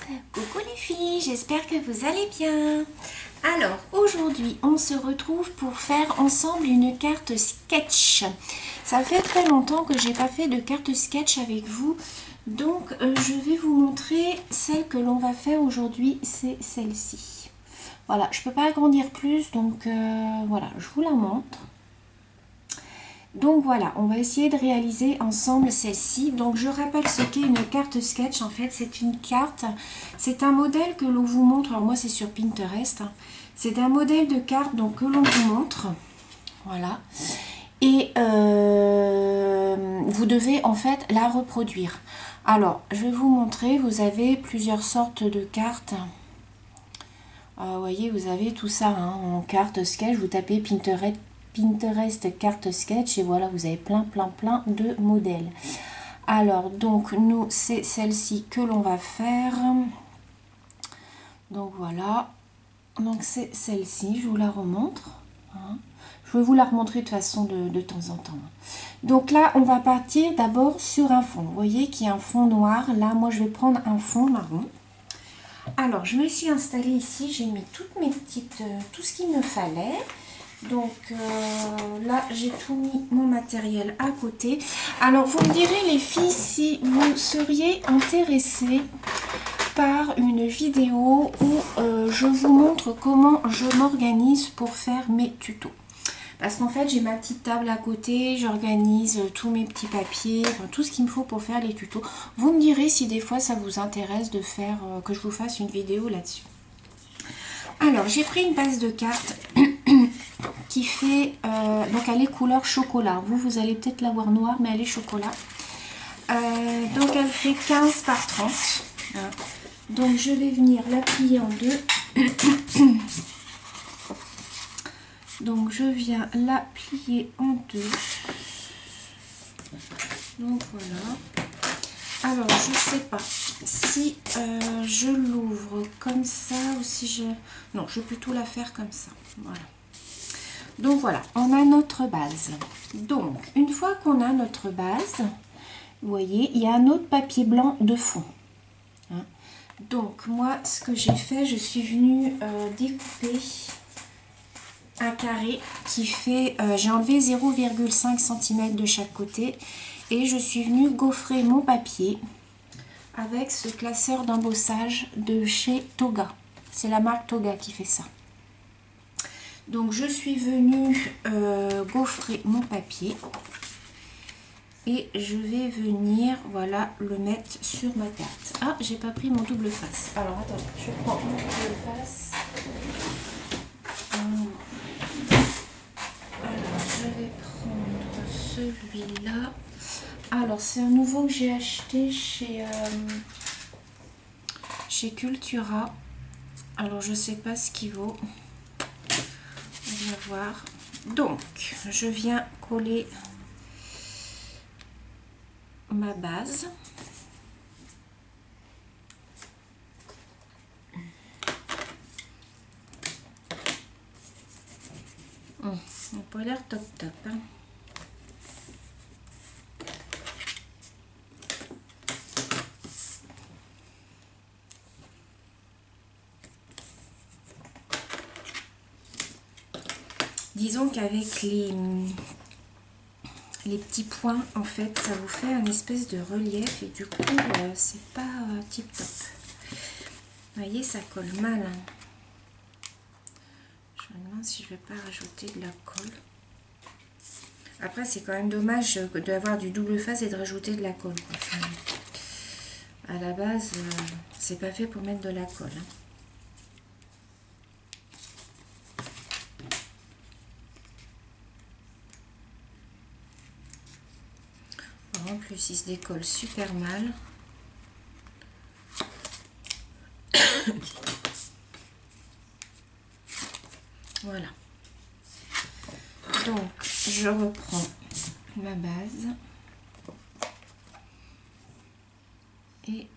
Coucou les filles, j'espère que vous allez bien. Alors aujourd'hui on se retrouve pour faire ensemble une carte sketch. Ça fait très longtemps que j'ai pas fait de carte sketch avec vous. Donc je vais vous montrer celle que l'on va faire aujourd'hui, c'est celle-ci. Voilà, je peux pas agrandir plus, donc voilà, je vous la montre. Donc voilà, on va essayer de réaliser ensemble celle-ci. Donc je rappelle ce qu'est une carte sketch. En fait, c'est une carte, c'est un modèle que l'on vous montre. Alors moi, c'est sur Pinterest. C'est un modèle de carte donc, que l'on vous montre. Voilà. Et vous devez en fait la reproduire. Alors, je vais vous montrer. Vous avez plusieurs sortes de cartes. Vous voyez, vous avez tout ça hein, en carte sketch. Vous tapez Pinterest carte sketch et voilà, vous avez plein de modèles. Alors, donc, nous, c'est celle-ci que l'on va faire. Donc, voilà. Donc, c'est celle-ci. Je vous la remontre. Hein. Je vais vous la remontrer de façon de temps en temps. Donc là, on va partir d'abord sur un fond. Vous voyez qu'il y a un fond noir. Là, moi, je vais prendre un fond marron. Alors, je me suis installée ici. J'ai mis toutes mes petites... tout ce qu'il me fallait. Donc là, j'ai tout mis mon matériel à côté. Alors, vous me direz les filles si vous seriez intéressées par une vidéo où je vous montre comment je m'organise pour faire mes tutos. Parce qu'en fait, j'ai ma petite table à côté, j'organise tous mes petits papiers, enfin, tout ce qu'il me faut pour faire les tutos. Vous me direz si des fois ça vous intéresse de faire, que je vous fasse une vidéo là-dessus. Alors, j'ai pris une base de cartes qui fait, donc elle est couleur chocolat. Vous allez peut-être la voir noire, mais elle est chocolat. Donc elle fait 15 par 30. Donc je vais venir la plier en deux. Donc je viens la plier en deux. Donc voilà. Alors je sais pas si je l'ouvre comme ça ou si je... Non, je vais plutôt la faire comme ça. Voilà. Donc voilà, on a notre base. Donc, une fois qu'on a notre base, vous voyez, il y a un autre papier blanc de fond. Hein. Donc, moi, ce que j'ai fait, je suis venue découper un carré qui fait... j'ai enlevé 0,5 cm de chaque côté et je suis venue gaufrer mon papier avec ce classeur d'embossage de chez Toga. C'est la marque Toga qui fait ça. Donc je suis venue gaufrer mon papier et je vais venir voilà le mettre sur ma carte. Ah, j'ai pas pris mon double face. Alors attendez, je prends mon double face. Alors je vais prendre celui-là. Alors c'est un nouveau que j'ai acheté chez Cultura. Alors je sais pas ce qu'il vaut. On va voir. Donc, je viens coller ma base. On n'a pas l'air top. Hein. Disons qu'avec les petits points, en fait, ça vous fait un espèce de relief et du coup, c'est pas tip top. Vous voyez, ça colle mal. Hein. Je me demande si je vais pas rajouter de la colle. Après, c'est quand même dommage d'avoir du double face et de rajouter de la colle. Quoi. À la base, c'est pas fait pour mettre de la colle. Hein. En plus, il se décolle super mal. Voilà. Donc, je reprends ma base. Et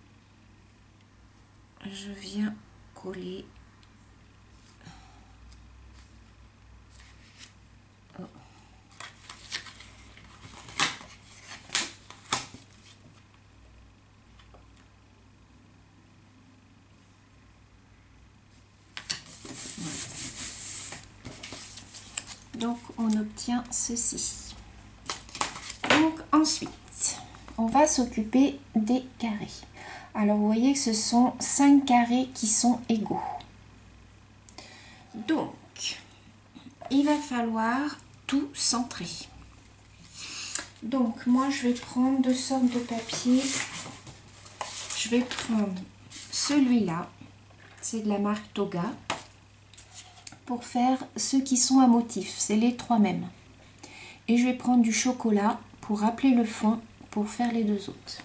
je viens coller. Oh. Donc on obtient ceci. Donc ensuite, on va s'occuper des carrés. Alors vous voyez que ce sont 5 carrés qui sont égaux. Donc il va falloir tout centrer. Donc moi je vais prendre deux sortes de papier. Je vais prendre celui-là, c'est de la marque Toga, pour faire ceux qui sont à motif, c'est les 3 mêmes. Et je vais prendre du chocolat pour rappeler le fond pour faire les 2 autres.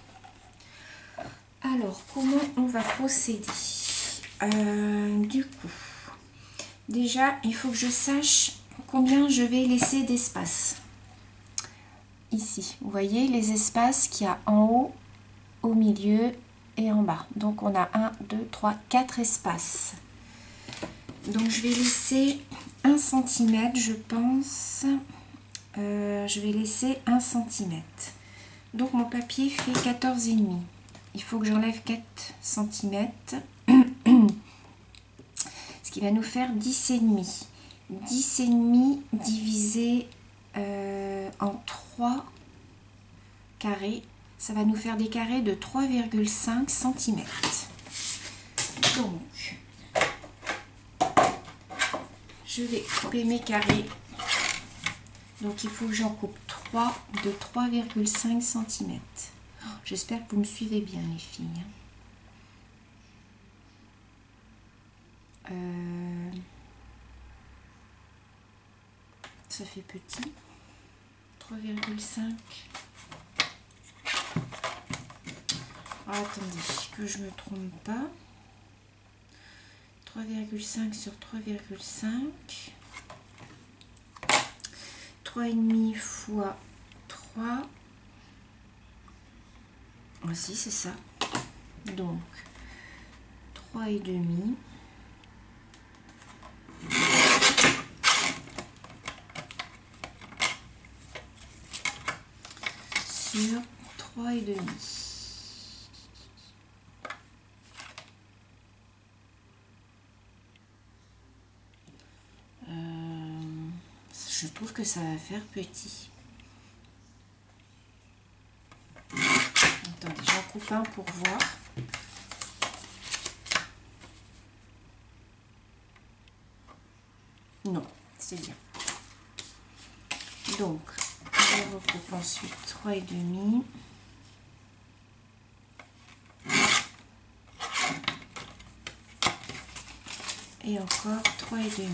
Alors comment on va procéder? Du coup, déjà il faut que je sache combien je vais laisser d'espace. Ici, vous voyez les espaces qu'il y a en haut, au milieu et en bas. Donc on a 1, 2, 3, 4 espaces. Donc je vais laisser 1 cm, je pense. Je vais laisser 1 cm. Donc mon papier fait 14,5. Il faut que j'enlève 4 cm. Ce qui va nous faire 10,5. 10,5 divisé en 3 carrés. Ça va nous faire des carrés de 3,5 cm. Donc, je vais couper mes carrés. Donc, il faut que j'en coupe 3 de 3,5 cm. J'espère que vous me suivez bien, les filles. Ça fait petit. 3,5. Attendez, que je me trompe pas. 3,5 sur 3,5. 3,5 fois 3. Ah si, c'est ça. Donc, 3,5. Sur 3,5. Je trouve que ça va faire petit. Attendez, j'en coupe un pour voir. Non, c'est bien. Donc, je recoupe ensuite 3,5. Et encore 3,5.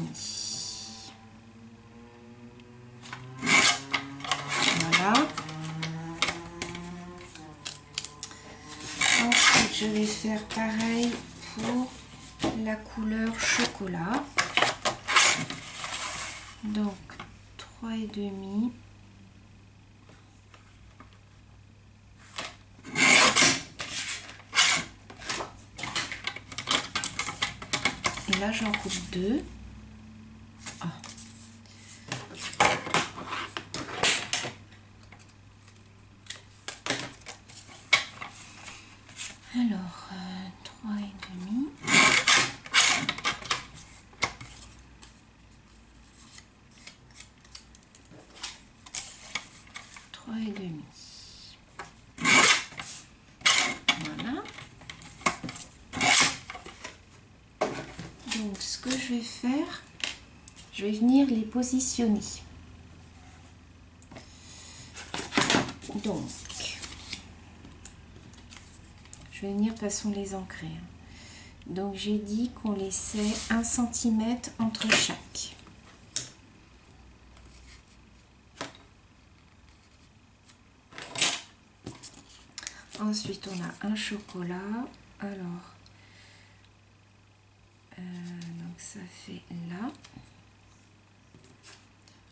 Voilà. Ensuite, je vais faire pareil pour la couleur chocolat. Donc, 3,5. Et là, j'en coupe 2. Ah. Alors, 3,5. Voilà. Donc, ce que je vais faire, je vais venir les positionner. Donc, je vais venir de façon les ancrer. Donc, j'ai dit qu'on laissait 1 cm entre chaque. Ensuite, on a un chocolat. Alors, donc ça fait là.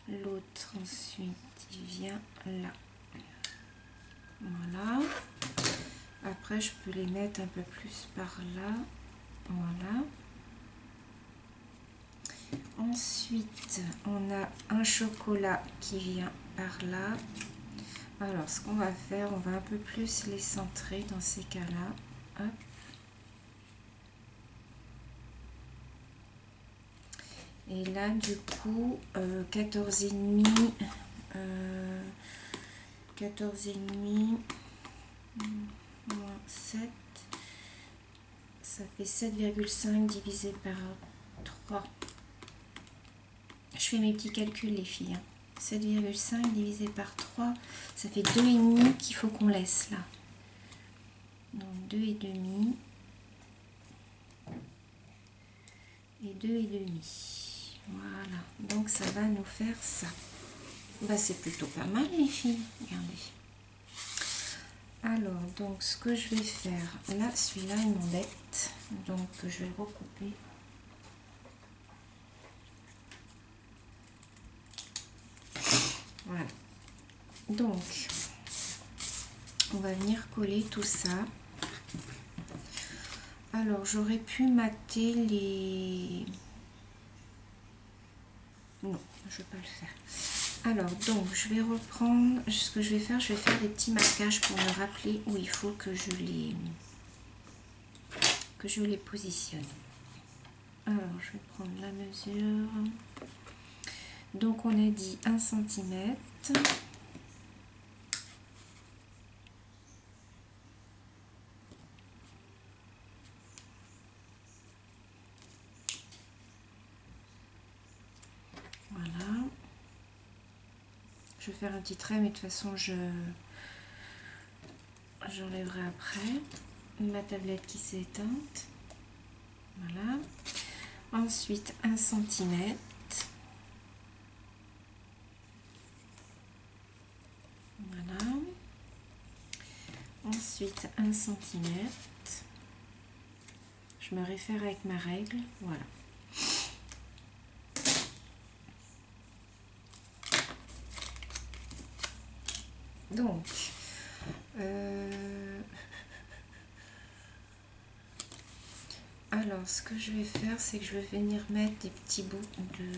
L'autre, ensuite, il vient là. Voilà. Après, je peux les mettre un peu plus par là. Voilà. Ensuite, on a un chocolat qui vient par là. Alors, ce qu'on va faire, on va un peu plus les centrer dans ces cas-là. Hop. Et là, du coup, 14,5, 14,5 moins 7, ça fait 7,5 divisé par 3. Je fais mes petits calculs, les filles. 7,5 divisé par 3, ça fait 2,5 qu'il faut qu'on laisse là. Donc 2,5 et 2,5. Voilà, donc ça va nous faire ça. Bah, c'est plutôt pas mal, les filles. Regardez. Alors, donc ce que je vais faire, là, celui-là, il m'embête. Donc, je vais le recouper. Voilà. Donc, on va venir coller tout ça. Alors, j'aurais pu mater les... Non, je ne vais pas le faire. Alors, donc, je vais reprendre... Ce que je vais faire des petits marquages pour me rappeler où il faut que je les positionne. Alors, je vais prendre la mesure. Donc, on a dit 1 cm. Voilà. Je vais faire un petit trait, mais de toute façon, j'enlèverai après. Ma tablette qui s'est éteinte. Voilà. Ensuite, 1 cm. Voilà. Ensuite, 1 cm. Je me réfère avec ma règle. Voilà. Donc, alors, ce que je vais faire, c'est que je vais venir mettre des petits bouts de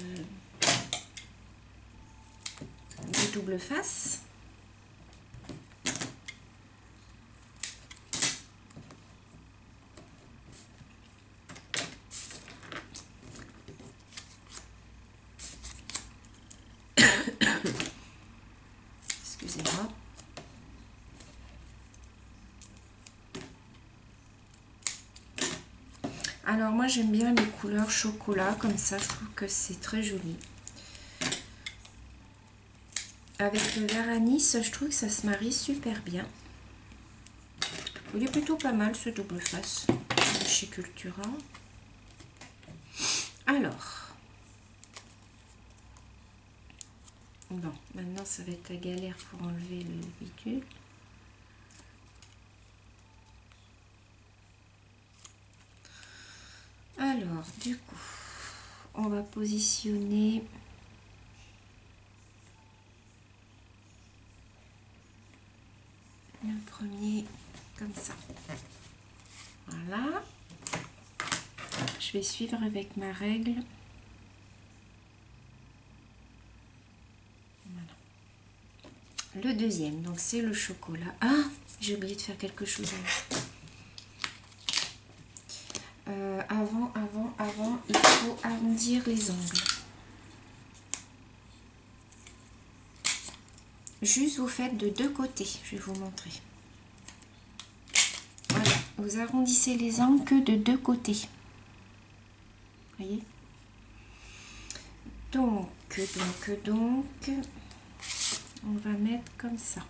double face. Excusez-moi. Alors moi j'aime bien les couleurs chocolat comme ça, je trouve que c'est très joli. Avec le vert anis, je trouve que ça se marie super bien. Il est plutôt pas mal ce double face de chez Cultura. Alors, bon, maintenant ça va être la galère pour enlever le bidule. Alors, du coup, on va positionner le premier comme ça. Voilà. Je vais suivre avec ma règle. Voilà. Le deuxième, donc c'est le chocolat. Ah, j'ai oublié de faire quelque chose. Avant, il faut arrondir les angles. Juste vous faites de deux côtés, je vais vous montrer. Voilà, vous arrondissez les angles que de deux côtés. Voyez? Donc, on va mettre comme ça.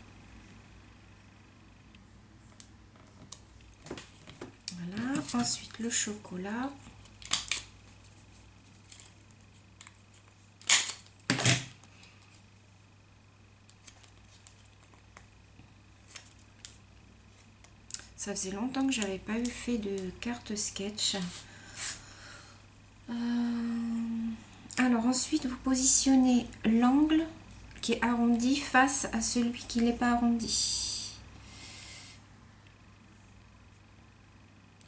Voilà, ensuite le chocolat. Ça faisait longtemps que j'avais pas eu fait de carte sketch. Alors ensuite, vous positionnez l'angle qui est arrondi face à celui qui n'est pas arrondi.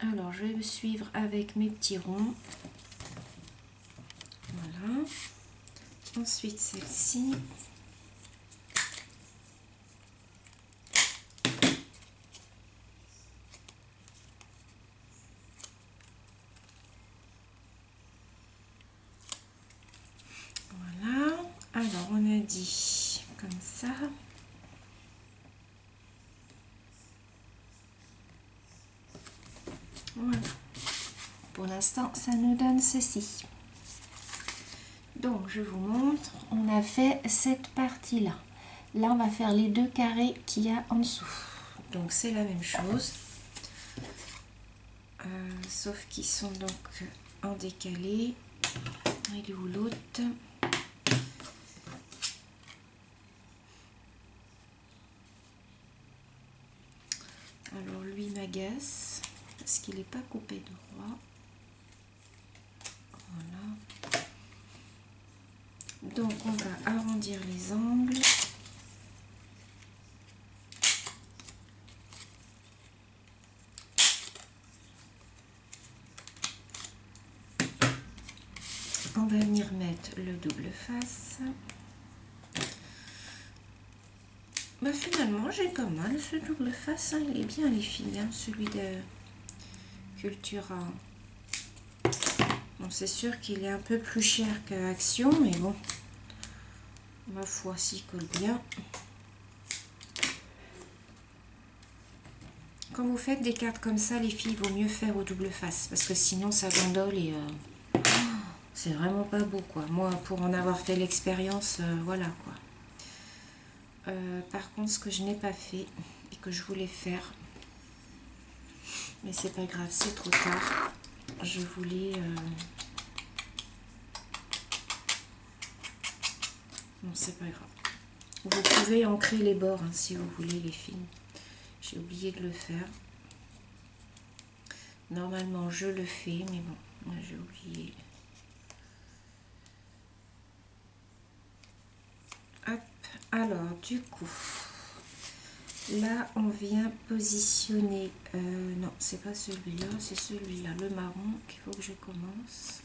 Alors, je vais suivre avec mes petits ronds. Voilà. Ensuite, celle-ci. Alors, on a dit comme ça. Voilà. Pour l'instant, ça nous donne ceci. Donc, je vous montre. On a fait cette partie-là. Là, on va faire les 2 carrés qu'il y a en dessous. Donc, c'est la même chose. Sauf qu'ils sont donc en décalé. Il est où l'autre? Alors, lui m'agace parce qu'il n'est pas coupé droit. Voilà. Donc, on va arrondir les angles. On va venir mettre le double face. Bah finalement, j'ai pas mal ce double face. Hein. Il est bien, les filles, hein, celui de Cultura. Bon, c'est sûr qu'il est un peu plus cher qu'Action, mais bon, ma foi, s'il colle bien. Quand vous faites des cartes comme ça, les filles, il vaut mieux faire au double face, parce que sinon, ça gondole et c'est vraiment pas beau, quoi. Moi, pour en avoir fait l'expérience, voilà, quoi. Par contre, ce que je n'ai pas fait et que je voulais faire, mais c'est pas grave, c'est trop tard. Je voulais... Non, c'est pas grave. Vous pouvez ancrer les bords hein, si vous voulez, les filles. J'ai oublié de le faire. Normalement, je le fais, mais bon, moi j'ai oublié. Hop, alors du coup, là on vient positionner, non c'est pas celui-là, c'est celui-là, le marron qu'il faut que je commence.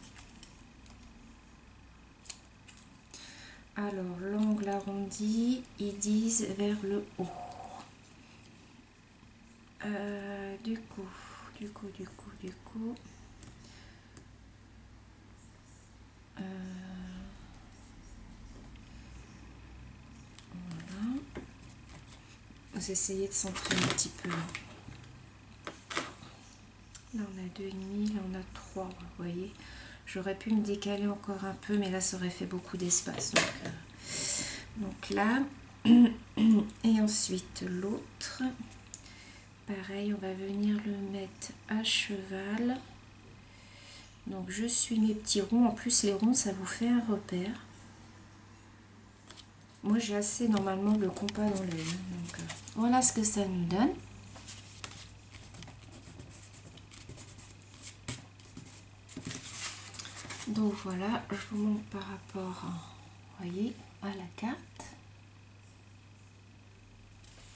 Alors l'angle arrondi, ils disent vers le haut. Du coup, voilà. Vous essayez de centrer un petit peu. Là on a 2,5, là on a 3, vous voyez. J'aurais pu me décaler encore un peu, mais là ça aurait fait beaucoup d'espace. Donc là, et ensuite l'autre. Pareil, on va venir le mettre à cheval. Donc je suis mes petits ronds. En plus les ronds, ça vous fait un repère. Moi j'ai assez normalement le compas dans l'œil. Donc voilà ce que ça nous donne. Donc voilà, je vous montre par rapport, voyez, à la carte.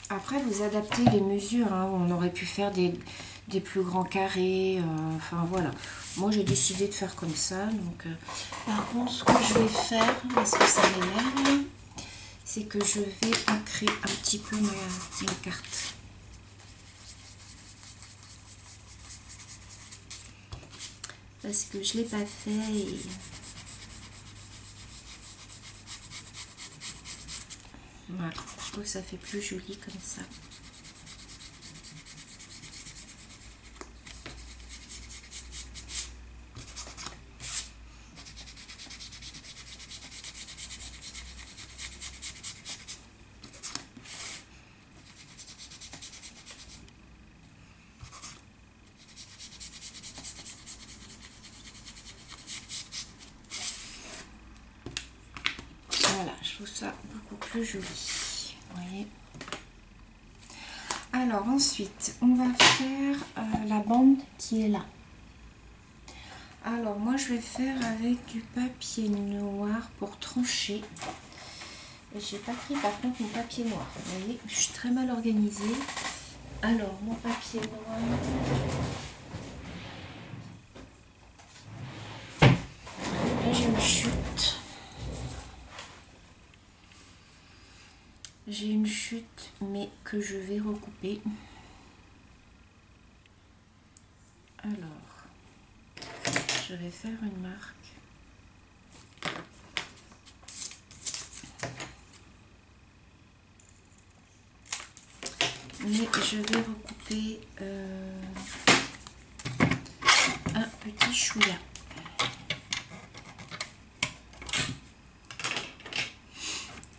Après vous adaptez les mesures, hein. On aurait pu faire des plus grands carrés, enfin voilà. Moi j'ai décidé de faire comme ça. Donc, par contre ce que je vais faire, parce que ça m'énerve, c'est que je vais ancrer un petit peu mes cartes. Parce que je ne l'ai pas fait et... Voilà, je trouve que ça fait plus joli comme ça. Voilà, je trouve ça beaucoup plus joli. Vous voyez. Alors ensuite, on va faire la bande qui est là. Alors moi je vais faire avec du papier noir pour trancher. J'ai pas pris par contre mon papier noir. Vous voyez, je suis très mal organisée. Alors mon papier noir. Là j'ai une chute. J'ai une chute mais que je vais recouper. Alors, je vais faire une marque. mais je vais recouper un petit chouïa.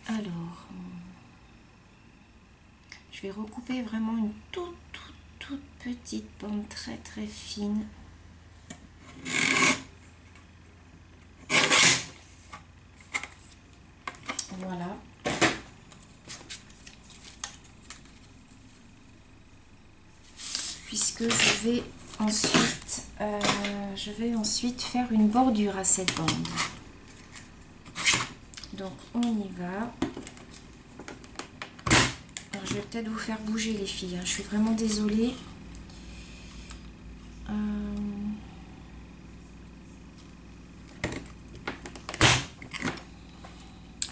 Alors, je vais recouper vraiment une toute petite bande très fine. Voilà. Puisque je vais ensuite faire une bordure à cette bande. Donc on y va. Alors, je vais peut-être vous faire bouger les filles, hein. Je suis vraiment désolée.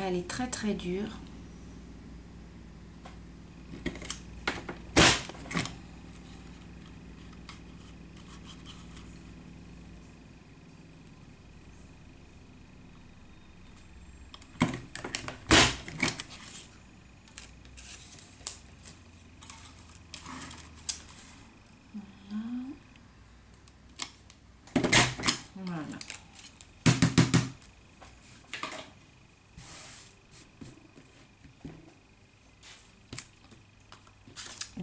Elle est très dure. Voilà.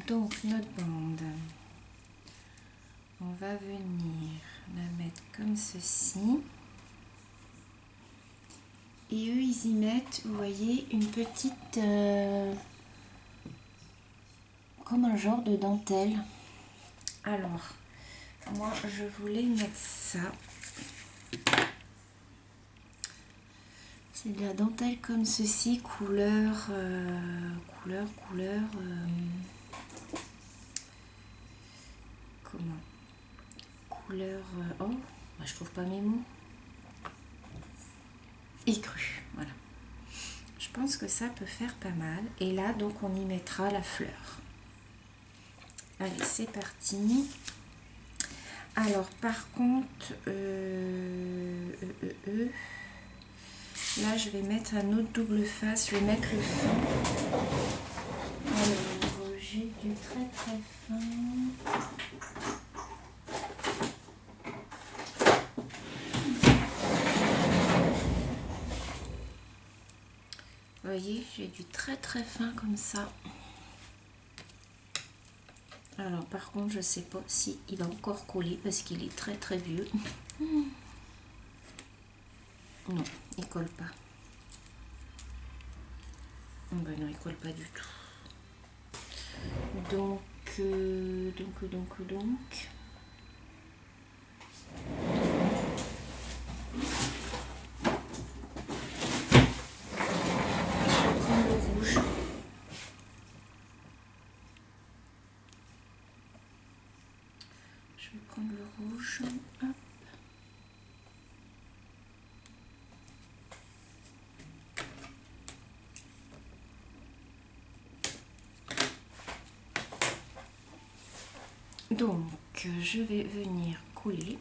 Donc notre bande, on va venir la mettre comme ceci. Et eux, ils y mettent, vous voyez, une petite... comme un genre de dentelle. Alors, moi, je voulais mettre ça. C'est de la dentelle comme ceci, couleur... comment? Couleur... oh, bah, je trouve pas mes mots. Écru, voilà. Je pense que ça peut faire pas mal. Et là, donc, on y mettra la fleur. Allez, c'est parti. Alors, par contre, là, je vais mettre un autre double face. Je vais mettre le fin. Alors, j'ai du très fin. Vous voyez, j'ai du très fin comme ça. Alors par contre, je sais pas si il va encore coller parce qu'il est très vieux. Non, il colle pas. Ben non, il colle pas du tout. Donc. Je vais prendre le rouge. Hop. Donc, je vais venir couler.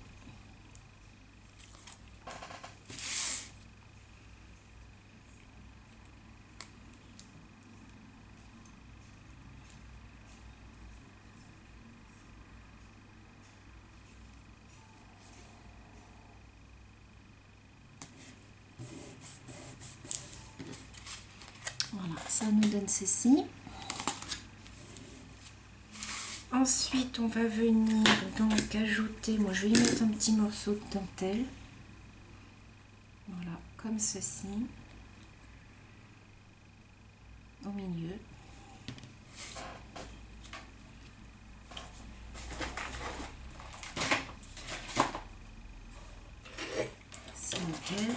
Voilà, ça nous donne ceci. Ensuite, on va venir donc ajouter, moi je vais y mettre un petit morceau de dentelle. Voilà, comme ceci. Au milieu. C'est nickel.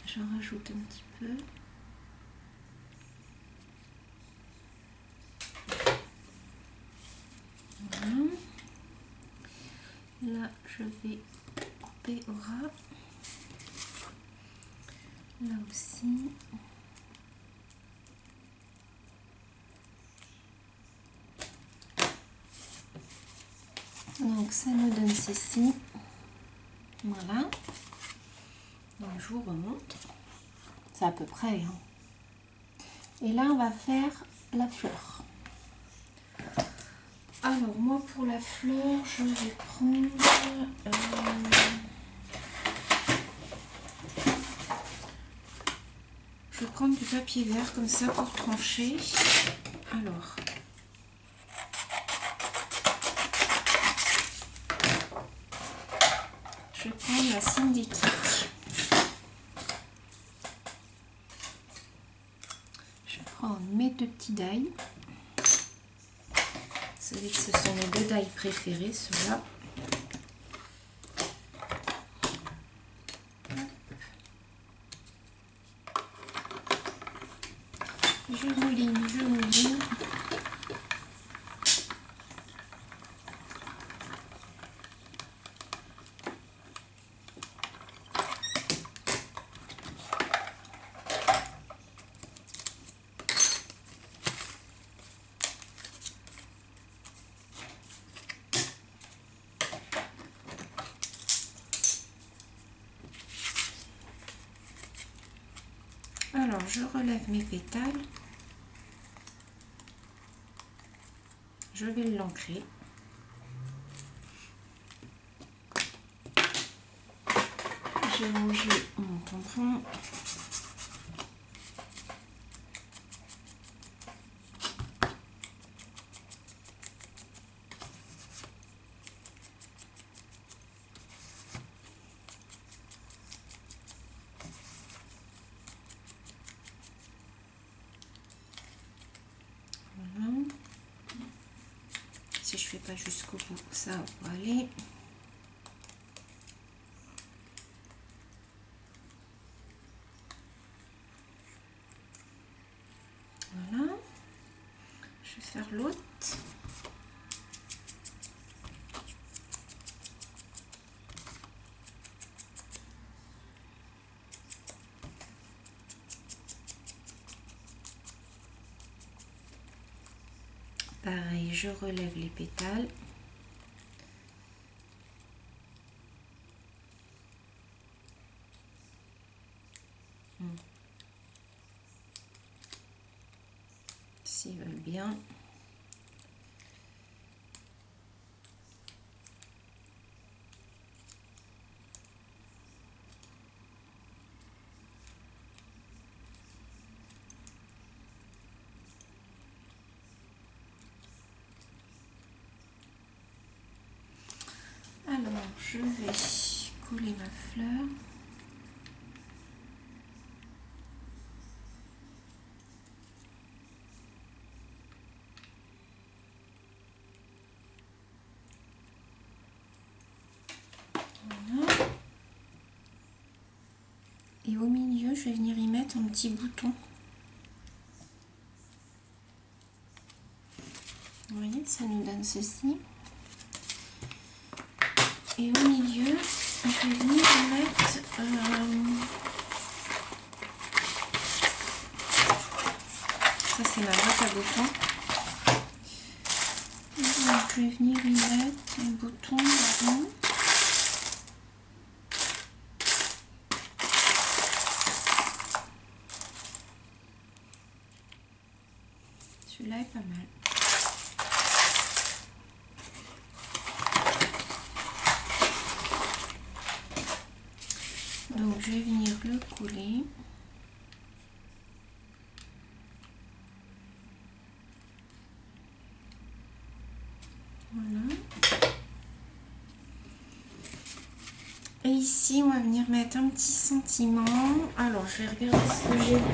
J'en rajoute un petit peu. Voilà. Là, là je vais couper au ras. Là aussi. Donc ça nous donne ceci. Voilà. Donc je vous remontre. C'est à peu près. Hein. Et là on va faire la fleur. Alors moi pour la fleur je vais prendre je vais prendre du papier vert comme ça pour trancher. Alors je vais prendre la synthétique. Je vais prendre mes 2 petits die. Vous savez que ce sont mes 2 die préférés, ceux-là. Je mouline, je mouline. Alors, je relève mes pétales. Je vais l'ancrer. J'ai rangé mon tampon. Voilà. Si je fais pas jusqu'au bout, ça va aller. Voilà. Je vais faire l'autre. Pareil, je relève les pétales. S'ils veulent bien. Alors, je vais coller ma fleur. Voilà. Et au milieu, je vais venir y mettre un petit bouton. Vous voyez, ça nous donne ceci. Et au milieu, je vais venir y mettre ça c'est ma boîte à boutons. Donc, je vais venir y mettre un bouton marron. Celui-là est pas mal. Donc je vais venir le coller. Voilà. Et ici on va venir mettre un petit sentiment. Alors je vais regarder ce que j'ai pour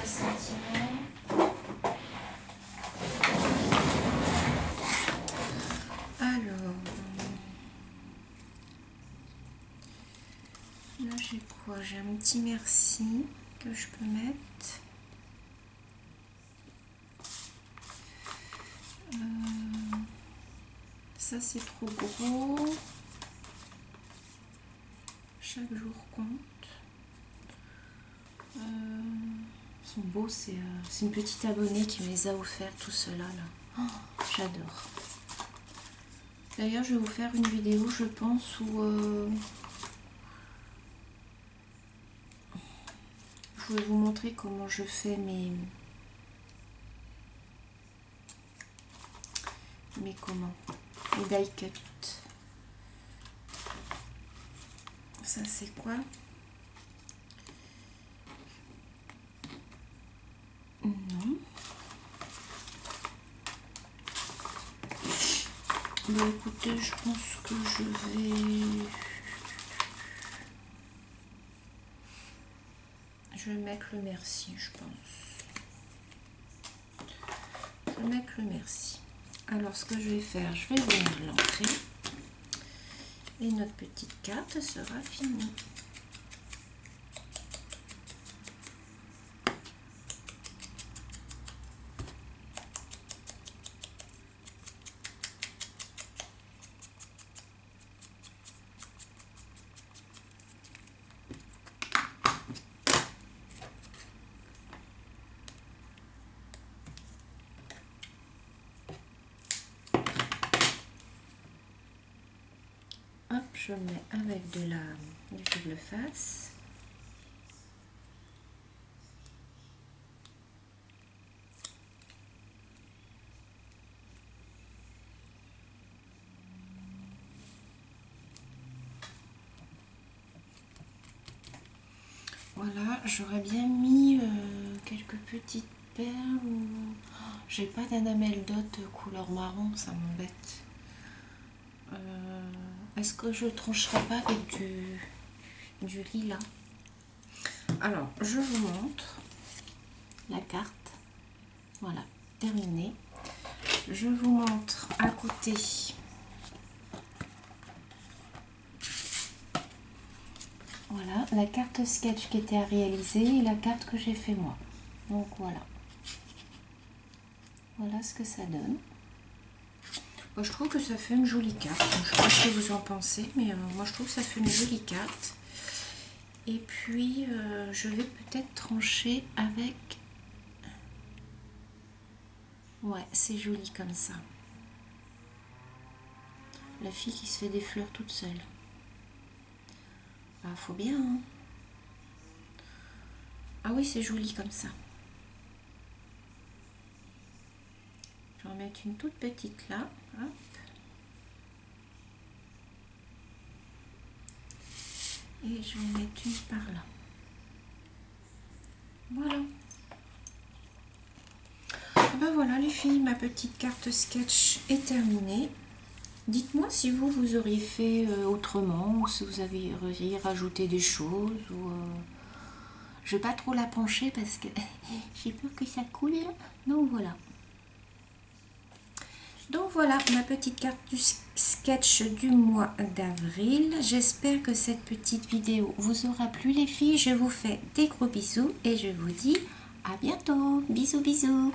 le sentiment. Alors là j'ai quoi? J'ai un petit merci que je peux mettre. Ça c'est trop gros. chaque jour compte. Ils sont beaux, c'est une petite abonnée qui me les a offerts tout cela là. Oh, j'adore. D'ailleurs, je vais vous faire une vidéo, je pense, où je vais vous montrer comment je fais mes die cut. Ça c'est quoi? Non. Bon, écoutez, je pense que je vais mettre le merci, je pense. Je vais mettre le merci. Alors, ce que je vais faire, je vais venir l'entrée et notre petite carte sera finie. Hop, je mets avec du double face. Voilà, j'aurais bien mis quelques petites perles. J'ai pas d'anamel dot couleur marron, ça m'embête. Est-ce que je trancherai pas avec du lilas? Alors, je vous montre la carte. Voilà, terminé. Je vous montre à côté. Voilà, la carte sketch qui était à réaliser et la carte que j'ai fait moi. Donc voilà. Voilà ce que ça donne. Moi, je trouve que ça fait une jolie carte. Donc, je sais pas ce que vous en pensez, mais moi je trouve que ça fait une jolie carte. Et puis, je vais peut-être trancher avec... Ouais, c'est joli comme ça. La fille qui se fait des fleurs toute seule. Ah, faut bien, hein. Ah oui, c'est joli comme ça. Je vais en mettre une toute petite là. Hop. Et je vais mettre une par là. Voilà. Et ben voilà les filles, ma petite carte sketch est terminée. Dites-moi si vous auriez fait autrement, ou si vous avez rajouté des choses. Ou je vais pas trop la pencher parce que j'ai peur que ça coule. Donc voilà. Donc voilà ma petite carte du sketch du mois d'avril. J'espère que cette petite vidéo vous aura plu les filles. Je vous fais des gros bisous et je vous dis à bientôt. Bisous bisous.